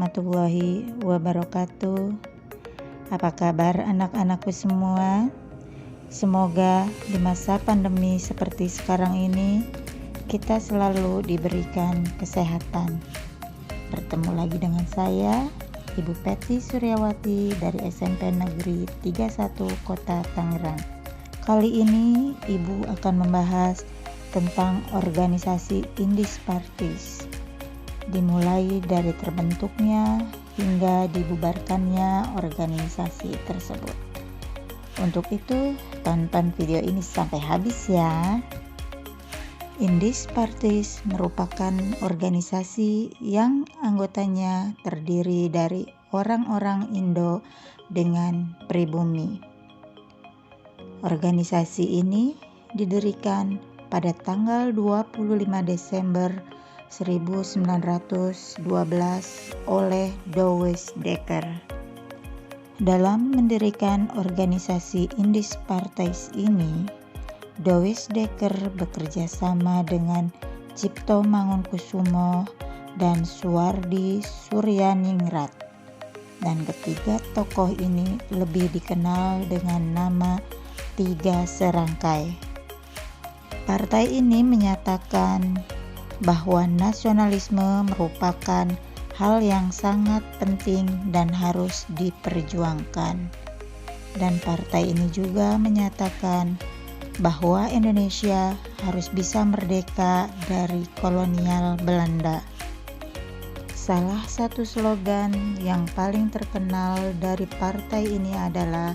warahmatullahi wabarakatuh. Apa kabar anak-anakku semua? Semoga di masa pandemi seperti sekarang ini kita selalu diberikan kesehatan. Bertemu lagi dengan saya, Ibu Peti Suryawati dari SMP Negeri 31 Kota Tangerang. Kali ini Ibu akan membahas tentang organisasi Indis Partis, dimulai dari terbentuknya hingga dibubarkannya organisasi tersebut. Untuk itu, tonton video ini sampai habis ya. Indis Partis merupakan organisasi yang anggotanya terdiri dari orang-orang Indo dengan pribumi. Organisasi ini didirikan pada tanggal 25 Desember 1912 oleh Douwes Dekker. Dalam mendirikan organisasi Indis Partis ini, Douwes Dekker bekerja sama dengan Cipto Mangunkusumo dan Suwardi Suryaningrat. Dan ketiga tokoh ini lebih dikenal dengan nama Tiga Serangkai. Partai ini menyatakan bahwa nasionalisme merupakan hal yang sangat penting dan harus diperjuangkan. Dan partai ini juga menyatakan bahwa Indonesia harus bisa merdeka dari kolonial Belanda. Salah satu slogan yang paling terkenal dari partai ini adalah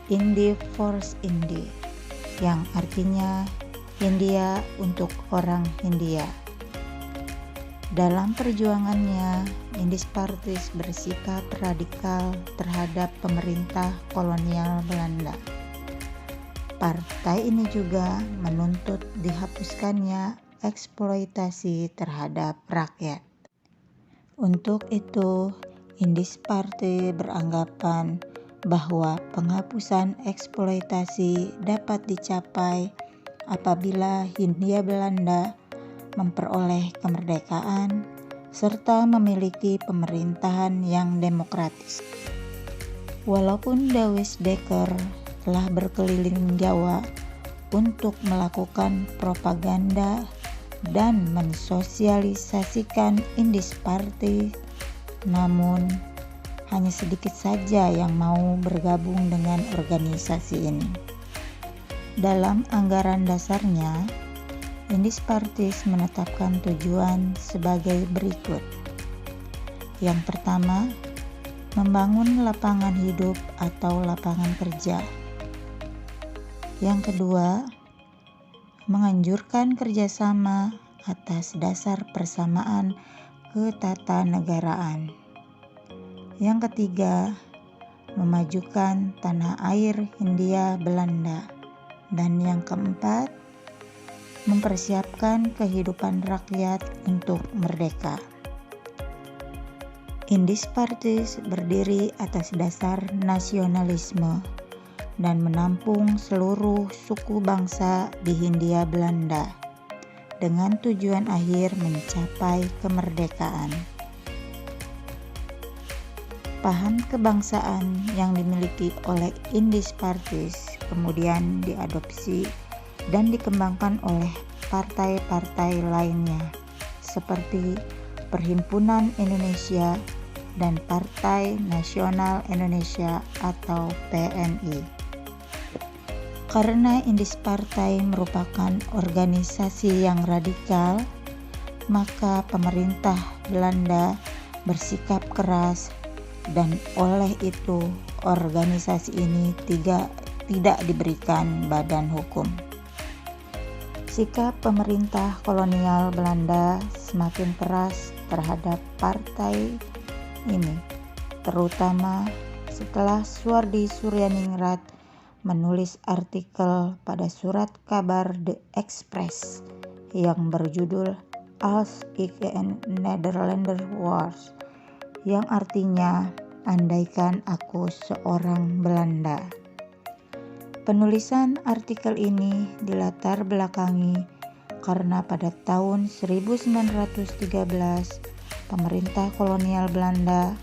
Indi Force Indi, yang artinya Hindia untuk orang Hindia. Dalam perjuangannya, Indis Partis bersikap radikal terhadap pemerintah kolonial Belanda. Partai ini juga menuntut dihapuskannya eksploitasi terhadap rakyat. Untuk itu, Indis Partis beranggapan bahwa penghapusan eksploitasi dapat dicapai apabila Hindia Belanda memperoleh kemerdekaan serta memiliki pemerintahan yang demokratis. Walaupun Douwes Dekker telah berkeliling Jawa untuk melakukan propaganda dan mensosialisasikan Indis Partis, namun hanya sedikit saja yang mau bergabung dengan organisasi ini. Dalam anggaran dasarnya, Indis Partis menetapkan tujuan sebagai berikut. Yang pertama, membangun lapangan hidup atau lapangan kerja. Yang kedua, menganjurkan kerjasama atas dasar persamaan ketatanegaraan. Yang ketiga, memajukan tanah air Hindia Belanda. Dan yang keempat, mempersiapkan kehidupan rakyat untuk merdeka. Indis Partis berdiri atas dasar nasionalisme dan menampung seluruh suku bangsa di Hindia Belanda dengan tujuan akhir mencapai kemerdekaan. Paham kebangsaan yang dimiliki oleh Indis Partis kemudian diadopsi dan dikembangkan oleh partai-partai lainnya seperti Perhimpunan Indonesia dan Partai Nasional Indonesia atau PNI. Karena Indis Partis merupakan organisasi yang radikal, maka pemerintah Belanda bersikap keras dan oleh itu organisasi ini tidak diberikan badan hukum. Sikap pemerintah kolonial Belanda semakin keras terhadap partai ini, terutama setelah Suwardi Suryaningrat menulis artikel pada surat kabar The Express yang berjudul Als ik een Nederlander was, yang artinya andaikan aku seorang Belanda. Penulisan artikel ini dilatar belakangi karena pada tahun 1913 pemerintah kolonial Belanda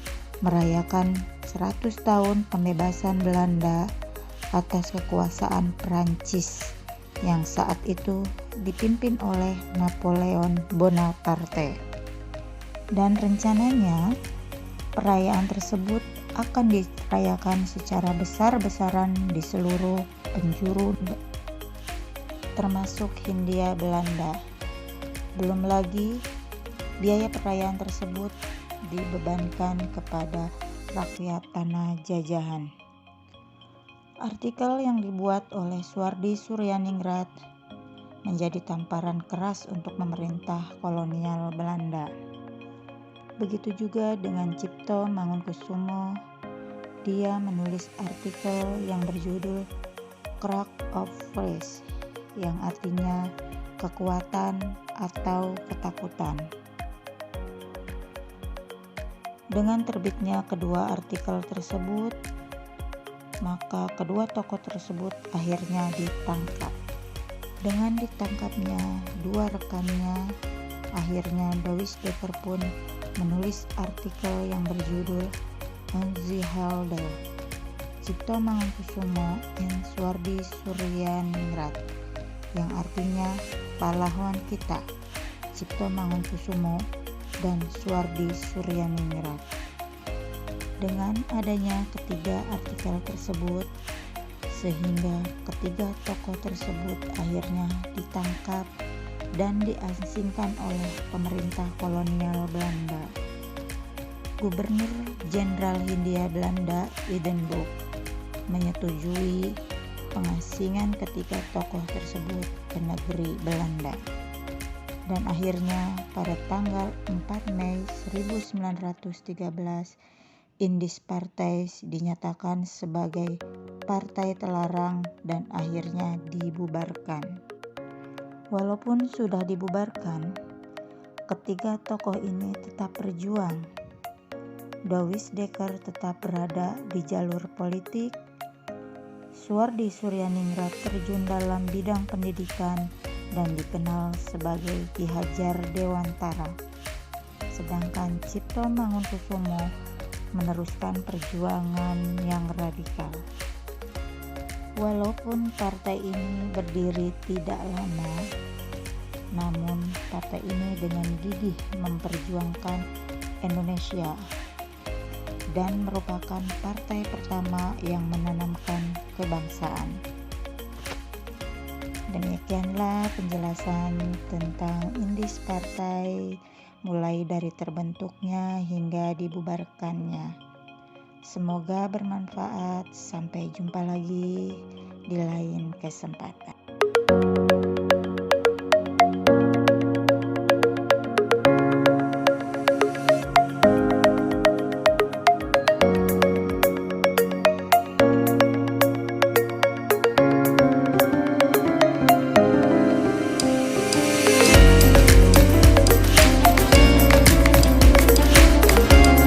merayakan 100 tahun pembebasan Belanda atas kekuasaan Prancis yang saat itu dipimpin oleh Napoleon Bonaparte. Dan rencananya perayaan tersebut akan dirayakan secara besar-besaran di seluruh penjuru termasuk Hindia Belanda. Belum lagi biaya perayaan tersebut dibebankan kepada rakyat tanah jajahan. Artikel yang dibuat oleh Suwardi Suryaningrat menjadi tamparan keras untuk pemerintah kolonial Belanda. Begitu juga dengan Cipto Mangunkusumo. Dia menulis artikel yang berjudul Crack of Face, yang artinya kekuatan atau ketakutan. Dengan terbitnya kedua artikel tersebut, maka kedua tokoh tersebut akhirnya ditangkap. Dengan ditangkapnya dua rekannya, akhirnya Dawis Dekker pun menulis artikel yang berjudul On the Helder, Cipto Mangunkusumo and Suwardi Suryaningrat, yang artinya pahlawan kita, Cipto Mangunkusumo dan Suwardi Suryaningrat. Dengan adanya ketiga artikel tersebut, sehingga ketiga tokoh tersebut akhirnya ditangkap dan diasingkan oleh pemerintah kolonial Belanda. Gubernur Jenderal Hindia Belanda Edinburgh menyetujui pengasingan ketiga tokoh tersebut ke negeri Belanda. Dan akhirnya pada tanggal 4 Mei 1913, Indis Partais dinyatakan sebagai partai terlarang dan akhirnya dibubarkan. Walaupun sudah dibubarkan, ketiga tokoh ini tetap berjuang. Dawis Dekker tetap berada di jalur politik. Suwardi Suryaningrat terjun dalam bidang pendidikan dan dikenal sebagai Ki Hajar Dewantara. Sedangkan Cipto Mangunkusumo meneruskan perjuangan yang radikal. Walaupun partai ini berdiri tidak lama, namun partai ini dengan gigih memperjuangkan Indonesia dan merupakan partai pertama yang menanamkan kebangsaan. Demikianlah penjelasan tentang Indis Partai mulai dari terbentuknya hingga dibubarkannya. Semoga bermanfaat. Sampai jumpa lagi di lain kesempatan.